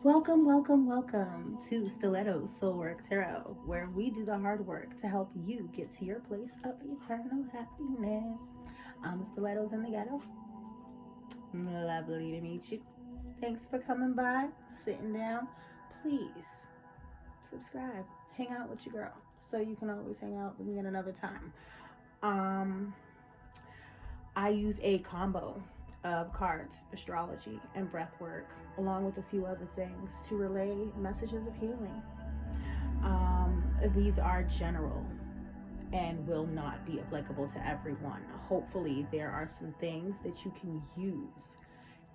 Welcome, welcome, welcome to Stiletto's Soulwork Tarot, where we do the hard work to help you get to your place of eternal happiness. I'm Stiletto's in the ghetto. Lovely to meet you. Thanks for coming by, sitting down. Please subscribe, hang out with your girl, so you can always hang out with me at another time. Um, I use a combo of cards, astrology, and breath work, along with a few other things to relay messages of healing. These are general and will not be applicable to everyone. Hopefully, there are some things that you can use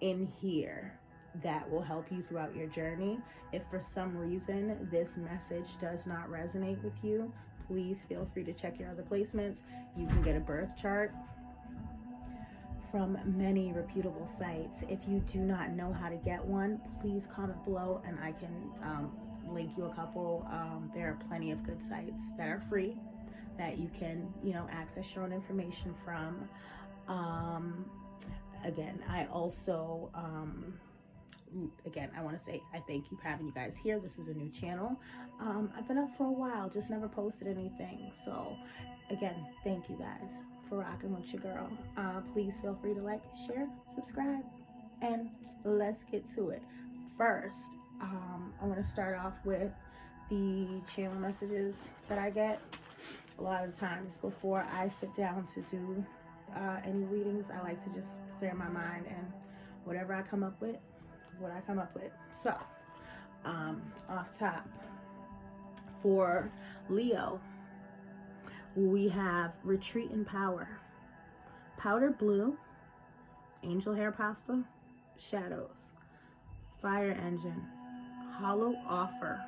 in here that will help you throughout your journey. If for some reason this message does not resonate with you, please feel free to check your other placements. You can get a birth chart from many reputable sites. If you do not know how to get one, please comment below and I can link you a couple. There are plenty of good sites that are free that you can, access your own information from. Again, I also, I want to say I thank you for having you guys here. This is a new channel. I've been up for a while, just never posted anything. So again, thank you guys for rocking with your girl. Please feel free to like, share, subscribe, and let's get to it. First, I'm going to start off with the channel messages that I get. A lot of times before I sit down to do any readings, I like to just clear my mind and whatever I come up with, So, off top, for Leo, we have Retreat in Power, Powder Blue, Angel Hair Pasta, Shadows, Fire Engine, Hollow Offer,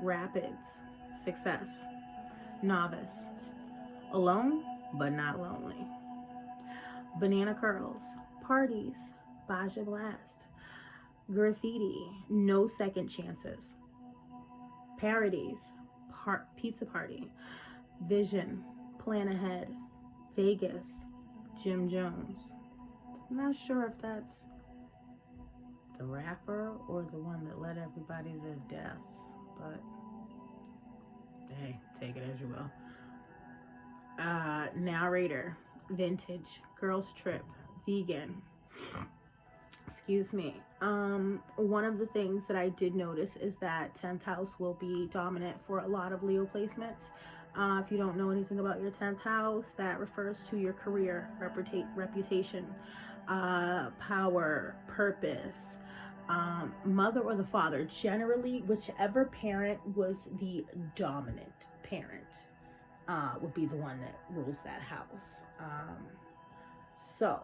Rapids, Success, Novice, Alone but Not Lonely, Banana Curls, Parties, Baja Blast, Graffiti, No Second Chances, Parodies, Pizza Party, Vision, Plan Ahead, Vegas, Jim Jones. I'm not sure if that's the rapper or the one that led everybody to their deaths, but hey, take it as you will. Narrator, Vintage, Girls Trip, Vegan. Excuse me. One of the things that I did notice is that 10th house will be dominant for a lot of Leo placements. If you don't know anything about your 10th house, that refers to your career, reputation, power, purpose, mother or the father. Generally, whichever parent was the dominant parent would be the one that rules that house. So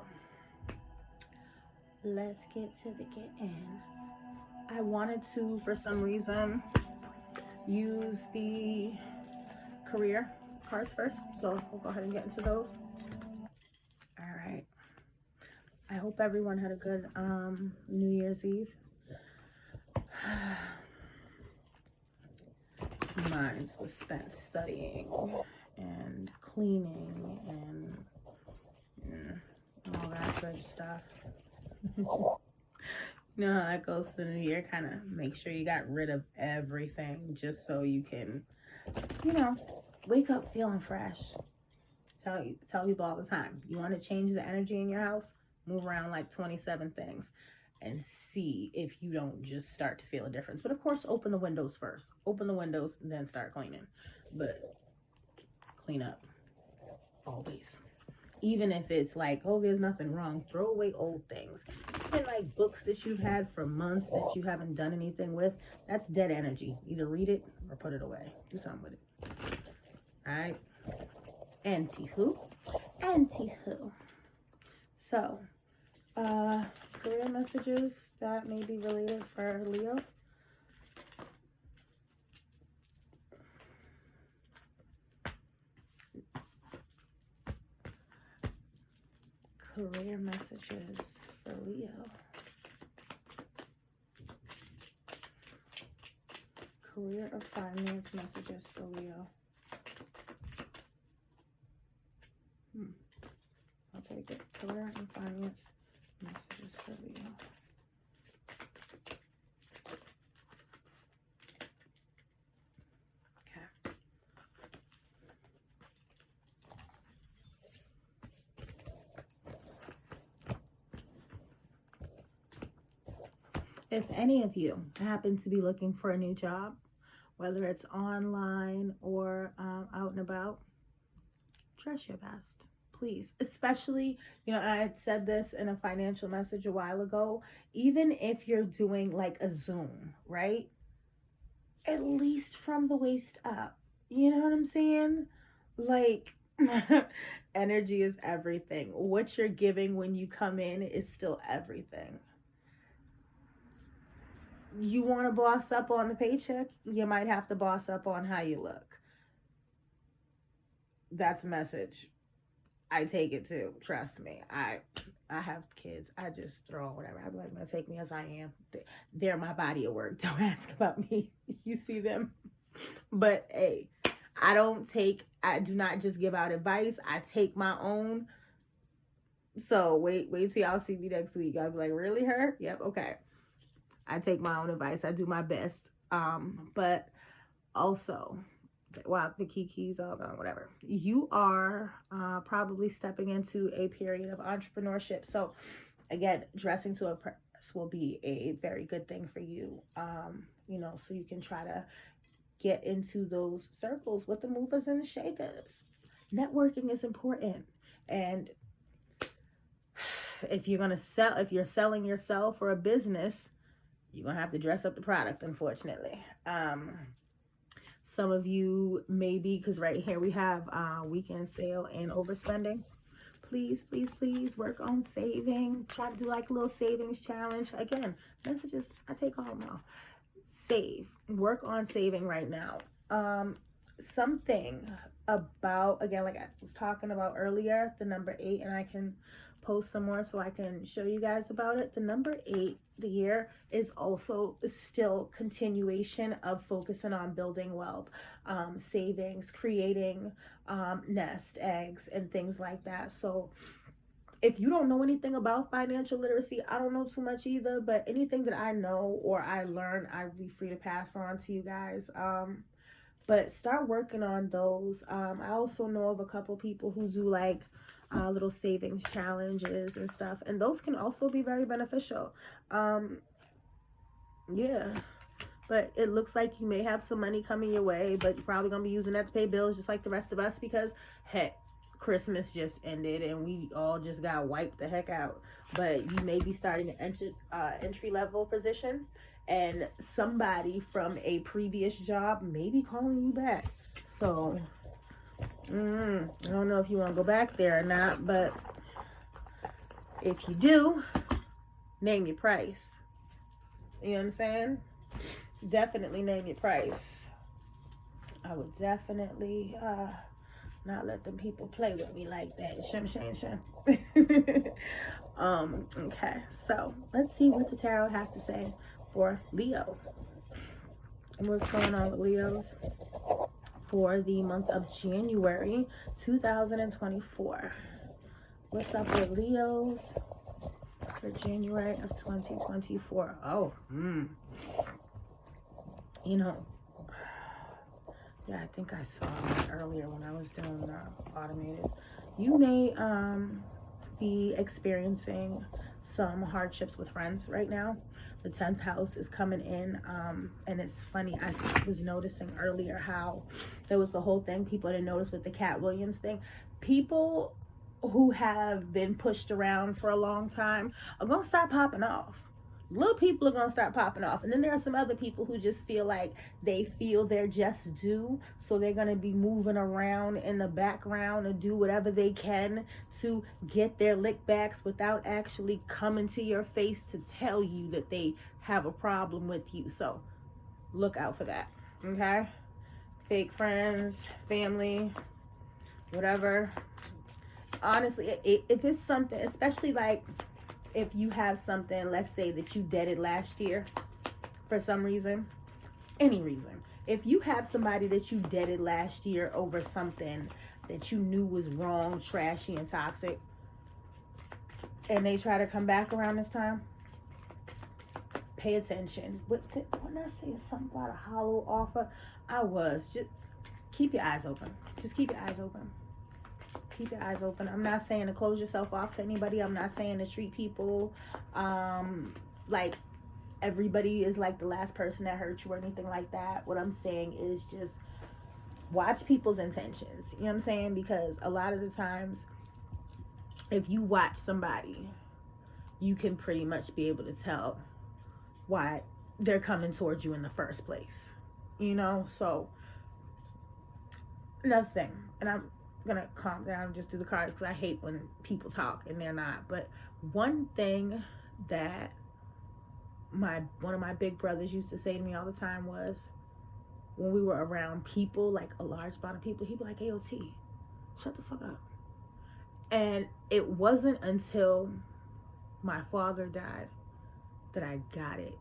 let's get to the getting. I wanted to, for some reason, use the career cards first, so we'll go ahead and get into those. All right. I hope everyone had a good New Year's Eve. Mine was spent studying and cleaning and all that good stuff. You know how that goes for the new year, kind of make sure you got rid of everything just so you can, wake up feeling fresh. Tell people all the time, you want to change the energy in your house, move around like 27 things and see if you don't just start to feel a difference. But of course, open the windows first. Open the windows and then start cleaning. But clean up always. Even if it's like, oh, there's nothing wrong, throw away old things. Even like books that you've had for months that you haven't done anything with, that's dead energy. Either read it or put it away. Do something with it. All right. Anywho. So, career messages that may be related for Leo. Career messages for Leo. Career or finance messages for Leo. I'll take it. Career and finance messages for Leo. If any of you happen to be looking for a new job, whether it's online or out and about, dress your best, please. Especially, you know, I had said this in a financial message a while ago, even if you're doing like a Zoom, right? At least from the waist up. You know what I'm saying? Like, energy is everything. What you're giving when you come in is still everything. You want to boss up on the paycheck, you might have to boss up on how you look. That's a message. I take it too. Trust me. I have kids. I just throw on whatever. I be like, man, take me as I am. They're my body of work. Don't ask about me. You see them. But hey, I do not just give out advice. I take my own. So wait till y'all see me next week. I'll be like, really, her? Yep, okay. I take my own advice. I do my best. But also, well, the keys all gone, whatever. You are probably stepping into a period of entrepreneurship. So again, dressing to impress will be a very good thing for you. You know, so you can try to get into those circles with the movers and the shakers. Networking is important. And if you're selling yourself or a business, you're going to have to dress up the product, unfortunately. Some of you maybe, because right here we have weekend sale and overspending. Please, please, please work on saving. Try to do like a little savings challenge. Again, messages, I take all now. Save. Work on saving right now. Something about, again, like I was talking about earlier, the number 8, and I can post some more so I can show you guys about it. The number 8, the year, is also still continuation of focusing on building wealth, savings, creating nest eggs and things like that. So if you don't know anything about financial literacy, I don't know too much either, but anything that I know or I learn, I'd be free to pass on to you guys. But start working on those. I also know of a couple people who do like little savings challenges and stuff, and those can also be very beneficial. Yeah, but it looks like you may have some money coming your way, but you're probably gonna be using that to pay bills just like the rest of us, because heck, Christmas just ended and we all just got wiped the heck out. But you may be starting an entry level position, and somebody from a previous job may be calling you back. So I don't know if you want to go back there or not, but if you do, name your price. You know what I'm saying? Definitely name your price. I would definitely not let them people play with me like that. Okay, so let's see what the tarot has to say for Leo. And what's going on with Leos for the month of January 2024. What's up with Leos for January of 2024? You know, yeah, I think I saw that earlier when I was doing automated. You may be experiencing some hardships with friends right now. The 10th house is coming in, and it's funny, I was noticing earlier how there was the whole thing people didn't notice with the Cat Williams thing. People who have been pushed around for a long time are going to start popping off. Little people are going to start popping off. And then there are some other people who just feel like they feel they're just due. So they're going to be moving around in the background and do whatever they can to get their lickbacks without actually coming to your face to tell you that they have a problem with you. So look out for that. Okay? Fake friends, family, whatever. Honestly, if it's something, especially like if you have something, let's say that you deaded last year for some reason, any reason. If you have somebody that you deaded last year over something that you knew was wrong, trashy, and toxic, and they try to come back around this time, pay attention. When I say something about a hollow offer, just keep your eyes open. Just keep your eyes open. Keep your eyes open. I'm not saying to close yourself off to anybody. I'm not saying to treat people like everybody is like the last person that hurt you or anything like that. What I'm saying is just watch people's intentions. You know what I'm saying? Because a lot of the times, if you watch somebody, you can pretty much be able to tell why they're coming towards you in the first place. You know? So, another thing, and I'm gonna calm down and just do the cards because I hate when people talk and they're not. But one thing that one of my big brothers used to say to me all the time was, when we were around people, like a large amount of people, he'd be like, AOT, shut the fuck up. And it wasn't until my father died that I got it.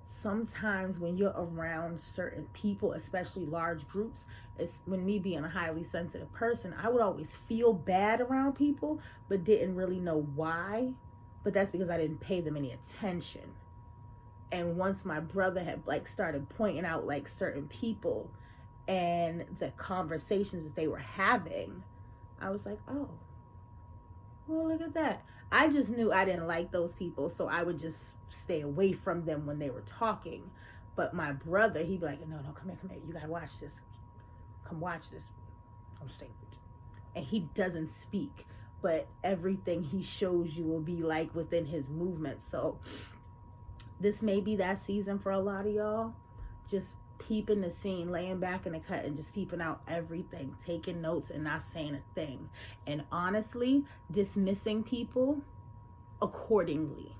Sometimes when you're around certain people, especially large groups, it's when me being a highly sensitive person, I would always feel bad around people, but didn't really know why. But that's because I didn't pay them any attention. And once my brother had like started pointing out like certain people and the conversations that they were having, I was like, oh, well, look at that. I just knew I didn't like those people, so I would just stay away from them when they were talking. But my brother, he'd be like, no, come here. You gotta watch this. Come watch this. I'm saying, and he doesn't speak, but everything he shows you will be like within his movement. So this may be that season for a lot of y'all. Just peeping the scene, laying back in the cut and just peeping out everything, taking notes and not saying a thing. And honestly, dismissing people accordingly.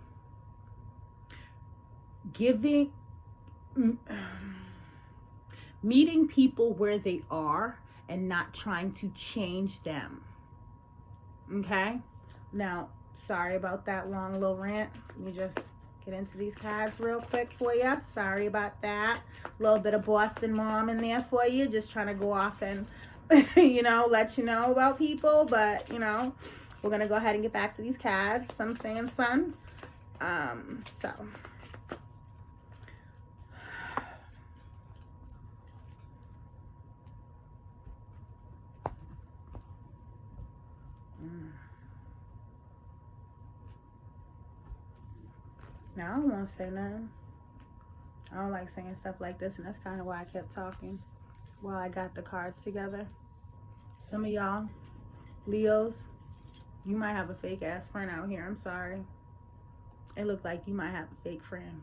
Meeting people where they are and not trying to change them. Okay? Now, sorry about that long little rant. Let me just get into these cards real quick for you. Sorry about that. A little bit of Boston mom in there for you. Just trying to go off and, let you know about people. But, we're going to go ahead and get back to these cards. Some saying sun. So. Now, I don't want to say nothing. I don't like saying stuff like this, and that's kind of why I kept talking while I got the cards together. Some of y'all, Leos, you might have a fake ass friend out here. I'm sorry. It looked like you might have a fake friend.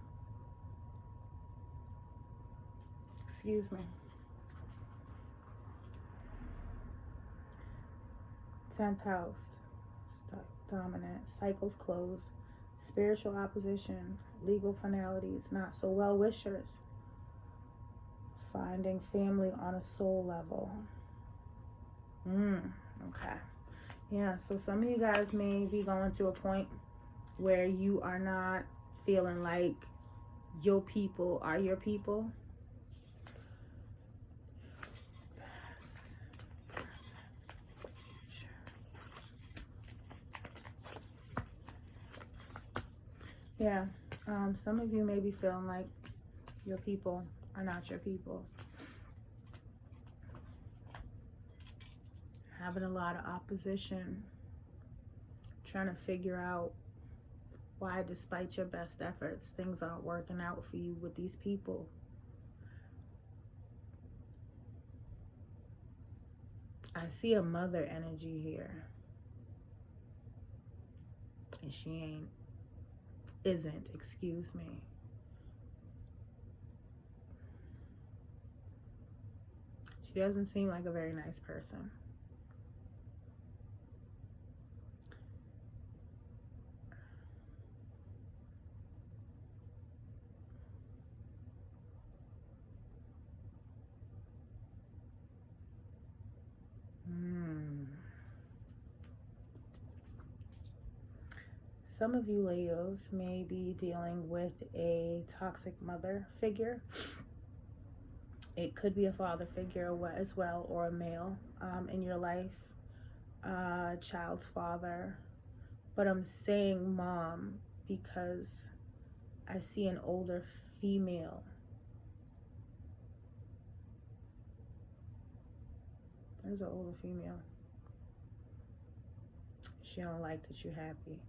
Excuse me. 10th house, dominant, cycles closed, spiritual opposition, legal finalities, not so well wishers, finding family on a soul level. Okay. Yeah, so some of you guys may be going through a point where you are not feeling like your people are your people. Yeah, some of you may be feeling like your people are not your people. Having a lot of opposition, trying to figure out why, despite your best efforts, things aren't working out for you with these people. I see a mother energy here, and she isn't, excuse me. She doesn't seem like a very nice person. Some of you Leos may be dealing with a toxic mother figure. It could be a father figure as well, or a male in your life, child's father. But I'm saying mom because I see an older female. There's an older female. She don't like that you're happy.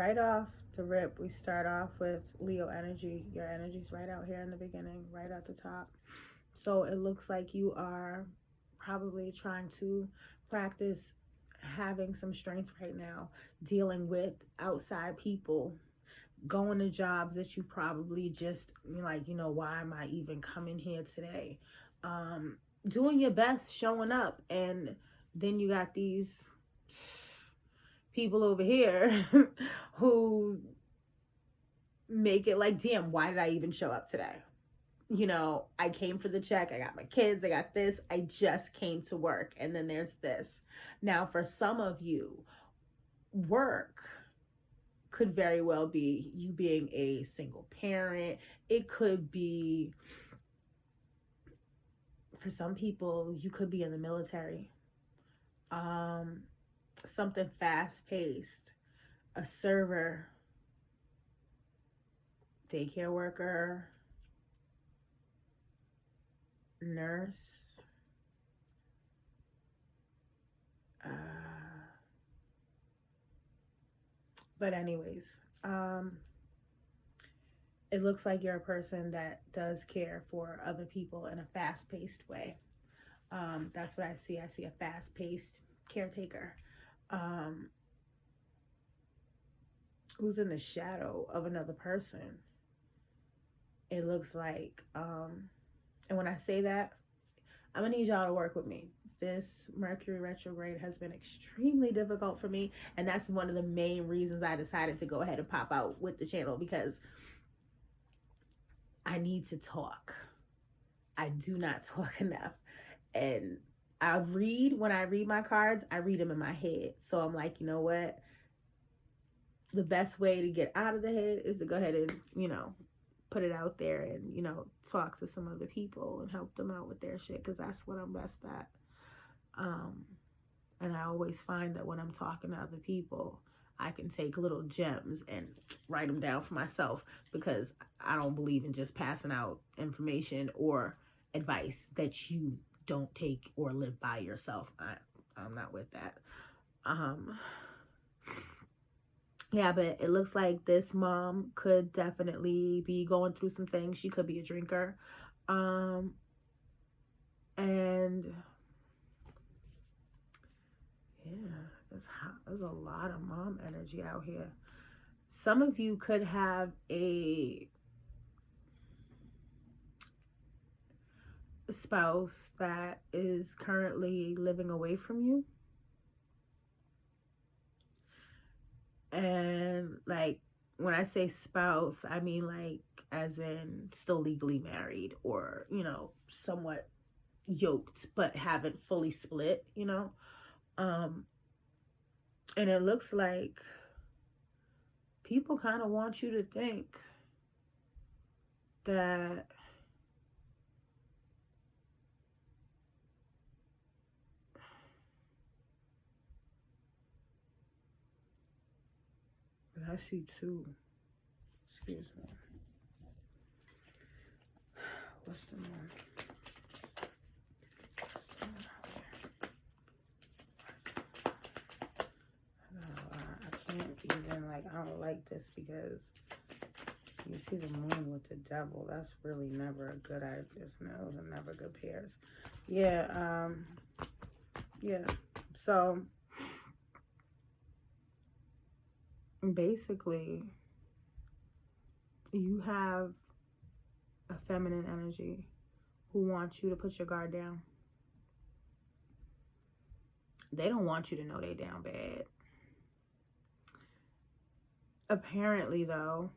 right off the rip, we start off with Leo energy. Your energy's right out here in the beginning, right at the top. So it looks like you are probably trying to practice having some strength right now, dealing with outside people, going to jobs that you probably just like, why am I even coming here today? Doing your best, showing up, and then you got these people over here who make it like, damn, why did I even show up today? I came for the check, I got my kids, I got this, I just came to work, and then there's this. Now, for some of you, work could very well be you being a single parent. It could be, for some people, you could be in the military. Something fast-paced, a server, daycare worker, nurse, but anyways, it looks like you're a person that does care for other people in a fast-paced way. That's what I see. I see a fast-paced caretaker who's in the shadow of another person. It looks like, and when I say that, I'm gonna need y'all to work with me. This Mercury retrograde has been extremely difficult for me, and that's one of the main reasons I decided to go ahead and pop out with the channel, because I need to talk. I do not talk enough. And when I read my cards, I read them in my head. So I'm like, you know what? The best way to get out of the head is to go ahead and, put it out there and, talk to some other people and help them out with their shit, because that's what I'm best at. And I always find that when I'm talking to other people, I can take little gems and write them down for myself, because I don't believe in just passing out information or advice that you don't take or live by yourself. I'm not with that. Yeah, but it looks like this mom could definitely be going through some things. She could be a drinker. And yeah, there's a lot of mom energy out here. Some of you could have a spouse that is currently living away from you. And like, when I say spouse, I mean like as in still legally married, or, somewhat yoked, but haven't fully split, and it looks like people kind of want you to think that I see two. Excuse me. What's the one? I can't even, I don't like this, because you see the moon with the devil. That's really never a good idea. Those are never good pairs. Yeah, yeah. So basically, you have a feminine energy who wants you to put your guard down. They don't want you to know they down bad. Apparently, though,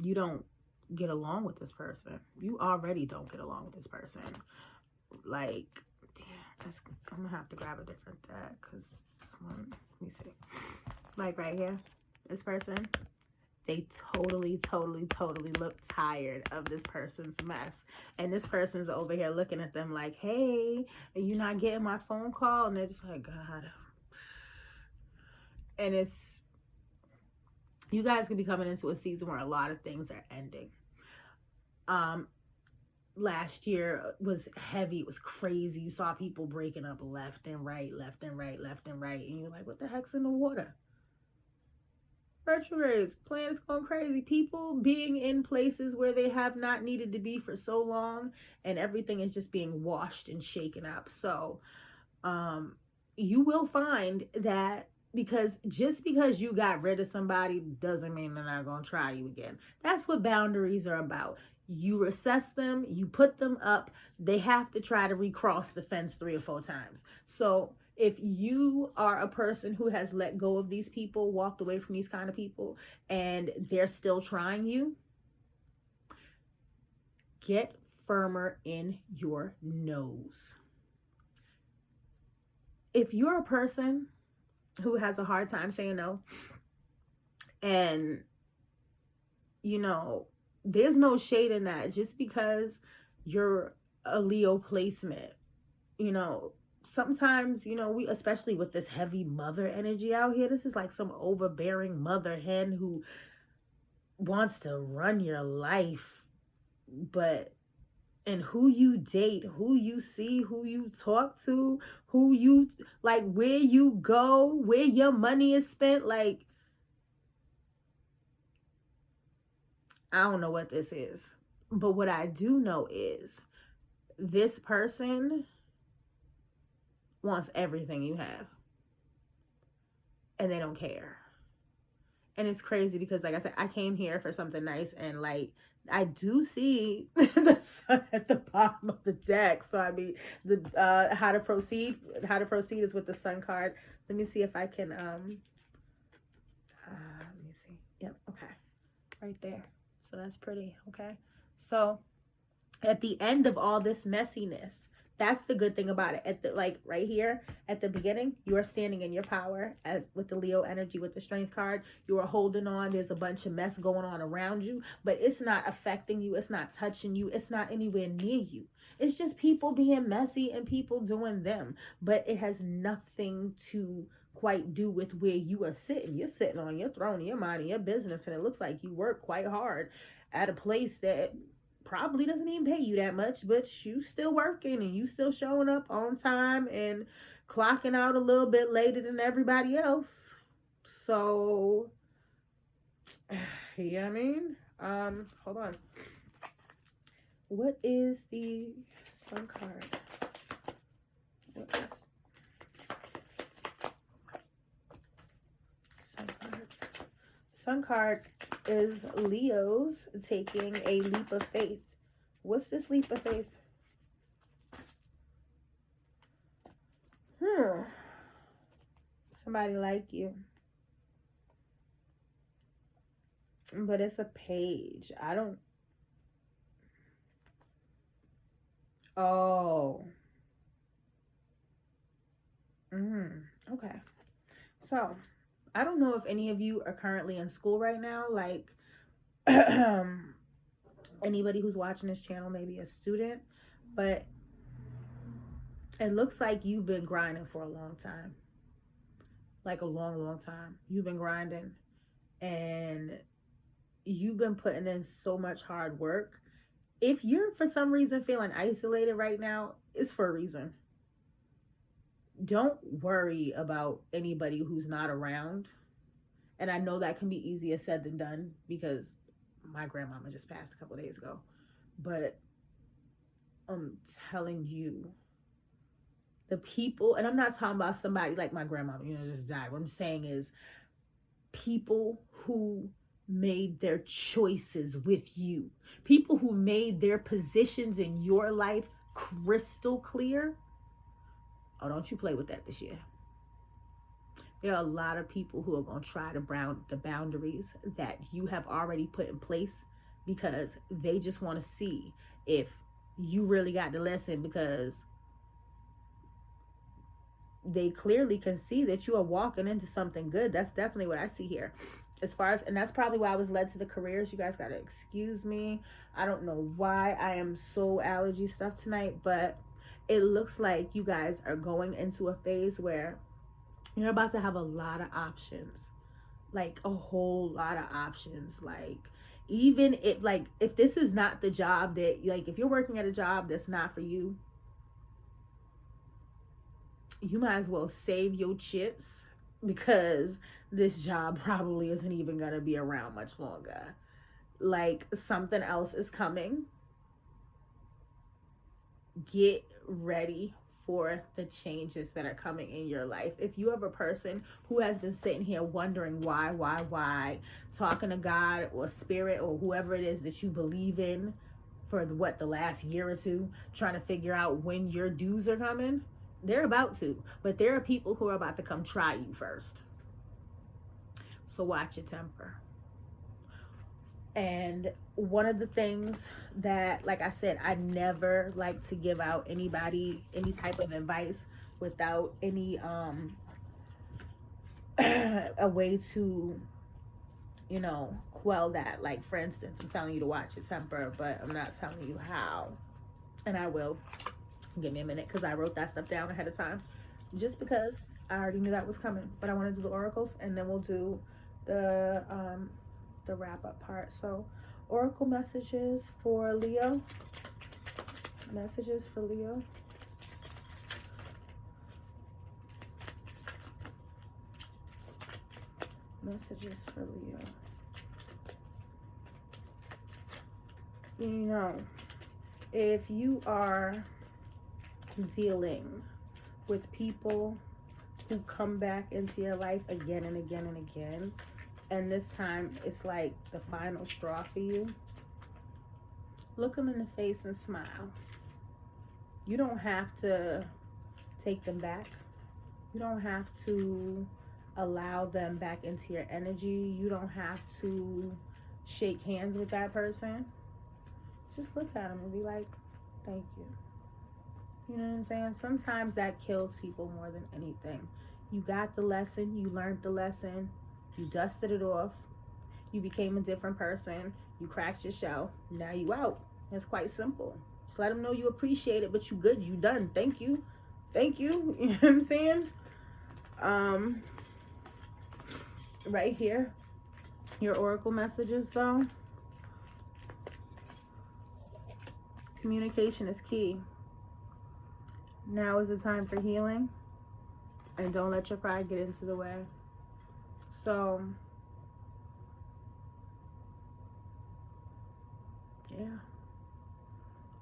you don't get along with this person. You already don't get along with this person. Like, damn, I'm gonna have to grab a different deck, because this one, let me see. Like right here, this person, they totally look tired of this person's mess. And this person's over here looking at them like, hey, are you not getting my phone call? And they're just like, God. And you guys could be coming into a season where a lot of things are ending. Last year was heavy. It was crazy. You saw people breaking up left and right. And you're like, what the heck's in the water? Retrogrades, planets going crazy. People being in places where they have not needed to be for so long, and everything is just being washed and shaken up. So, you will find that, because just because you got rid of somebody doesn't mean they're not going to try you again. That's what boundaries are about. You assess them, you put them up, they have to try to recross the fence 3 or 4 times. So if you are a person who has let go of these people, walked away from these kind of people, and they're still trying you, get firmer in your nose. If you're a person who has a hard time saying no, and there's no shade in that, just because you're a Leo placement, sometimes, we, especially with this heavy mother energy out here, this is like some overbearing mother hen who wants to run your life. But and who you date, who you see, who you talk to, who you like, where you go, where your money is spent, like, I don't know what this is. But what I do know is this person wants everything you have. And they don't care. And it's crazy because, like I said, I came here for something nice, and like, I do see the sun at the bottom of the deck. So I mean, the how to proceed is with the sun card. Let me see if I can let me see. Yep, okay. Right there. So that's pretty, okay? So at the end of all this messiness, that's the good thing about it. At the, like, right here at the beginning, you are standing in your power, as with the Leo energy, with the strength card. You are holding on. There's a bunch of mess going on around you, but it's not affecting you. It's not touching you. It's not anywhere near you. It's just people being messy and people doing them, but it has nothing to quite do with where you are sitting. You're sitting on your throne, your mind, your business, and it looks like you work quite hard at a place that probably doesn't even pay you that much, but you still working and you still showing up on time and clocking out a little bit later than everybody else. So, yeah, I mean, hold on. What is the sun card? What is sun card? Sun card is Leo's taking a leap of faith. What's this leap of faith? Somebody like you. But it's a page. I don't... Oh. Okay. So, I don't know if any of you are currently in school right now. Like, anybody who's watching this channel may be a student. But it looks like you've been grinding for a long time. Like a long, long time. You've been grinding. And you've been putting in so much hard work. If you're for some reason feeling isolated right now, it's for a reason. Don't worry about anybody who's not around. And I know that can be easier said than done, because my grandmama just passed a couple days ago. But I'm telling you, the people, and I'm not talking about somebody like my grandmama, just died. What I'm saying is people who made their choices with you, people who made their positions in your life crystal clear. Oh, don't you play with that this year. There are a lot of people who are going to try to brown the boundaries that you have already put in place, because they just want to see if you really got the lesson, because they clearly can see that you are walking into something good. That's definitely what I see here. As far as, and that's probably why I was led to the careers. You guys got to excuse me. I don't know why I am so allergy stuff tonight, but it looks like you guys are going into a phase where you're about to have a lot of options, like a whole lot of options. Like, even if this is not the job that, like, if you're working at a job that's not for you, you might as well save your chips, because this job probably isn't even going to be around much longer. Like, something else is coming. Get ready for the changes that are coming in your life. If you have a person who has been sitting here wondering why, talking to God or spirit or whoever it is that you believe in for the last year or two, trying to figure out when your dues are coming, they're about to. But there are people who are about to come try you first. So watch your temper. And one of the things that, like I said, I never like to give out anybody any type of advice without any a way to, quell that. Like, for instance, I'm telling you to watch your temper, but I'm not telling you how. And I will. Give me a minute, because I wrote that stuff down ahead of time, just because I already knew that was coming. But I want to do the oracles, and then we'll do the wrap up part. So, oracle messages for Leo. Messages for Leo. Messages for Leo. If you are dealing with people who come back into your life again and again and again, and this time it's like the final straw for you, look them in the face and smile. You don't have to take them back. You don't have to allow them back into your energy. You don't have to shake hands with that person. Just look at them and be like, thank you. You know what I'm saying? Sometimes that kills people more than anything. You got the lesson. You learned the lesson. You dusted it off. You became a different person. You cracked your shell. Now you out. It's quite simple. Just let them know you appreciate it, but you good. You done. Thank you. Thank you. You know what I'm saying? Right here. Your oracle messages, though. Communication is key. Now is the time for healing. And don't let your pride get into the way. So, yeah.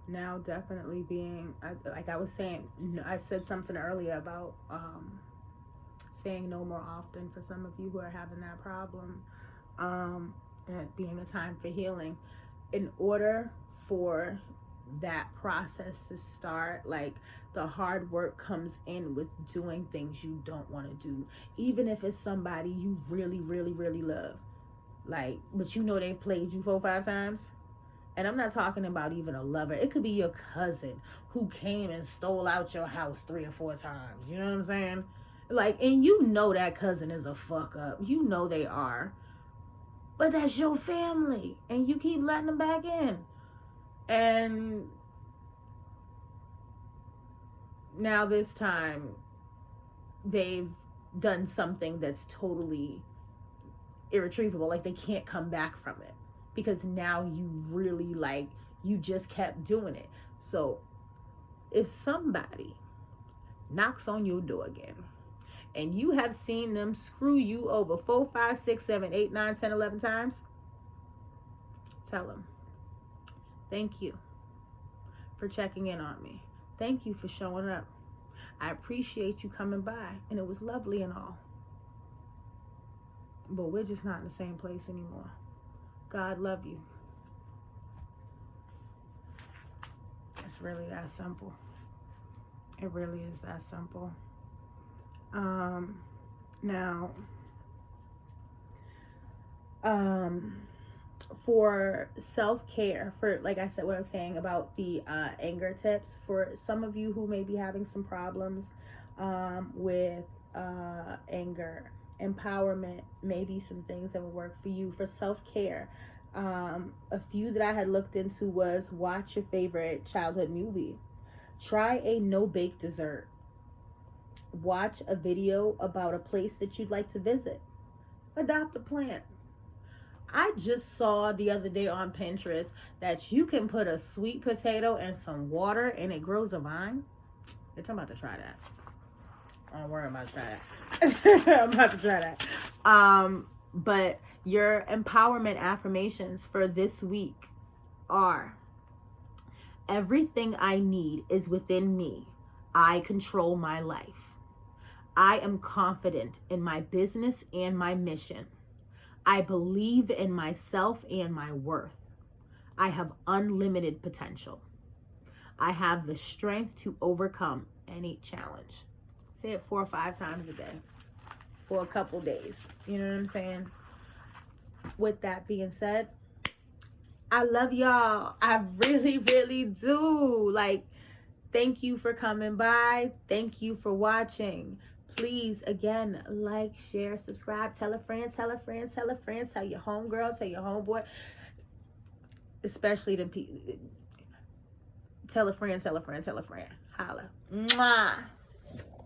Now definitely being, like I was saying, I said something earlier about saying no more often for some of you who are having that problem. And it being a time for healing. In order for that process to start, like, the hard work comes in with doing things you don't want to do, even if it's somebody you really, really, really love, like, but they've played you 4 or 5 times. And I'm not talking about even a lover. It could be your cousin who came and stole out your house 3 or 4 times. You know what I'm saying? Like, and that cousin is a fuck up. They are. But that's your family. And you keep letting them back in. And now this time they've done something that's totally irretrievable. Like, they can't come back from it, because now you really, you just kept doing it. So if somebody knocks on your door again and you have seen them screw you over 4, 5, 6, 7, 8, 9, 10, 11 times, tell them, thank you for checking in on me. Thank you for showing up. I appreciate you coming by, and it was lovely and all. But we're just not in the same place anymore. God love you. It's really that simple. It really is that simple. Now, for self-care, for, like I said, what I was saying about the anger tips, for some of you who may be having some problems with anger, empowerment, maybe some things that would work for you. For self-care, a few that I had looked into was watch your favorite childhood movie. Try a no-bake dessert. Watch a video about a place that you'd like to visit. Adopt a plant. I just saw the other day on Pinterest that you can put a sweet potato and some water and it grows a vine. Bitch, I'm about to try that. Don't worry, I'm about to try that. I'm about to try that. But your empowerment affirmations for this week are: everything I need is within me. I control my life. I am confident in my business and my mission. I believe in myself and my worth. I have unlimited potential. I have the strength to overcome any challenge. Say it 4 or 5 times a day for a couple days. You know what I'm saying? With that being said, I love y'all. I really, really do. Like, thank you for coming by. Thank you for watching. Please, again, like, share, subscribe, tell a friend, tell a friend, tell a friend, tell your homegirl, tell your homeboy, especially them people. Tell a friend, tell a friend, tell a friend. Holla. Mwah.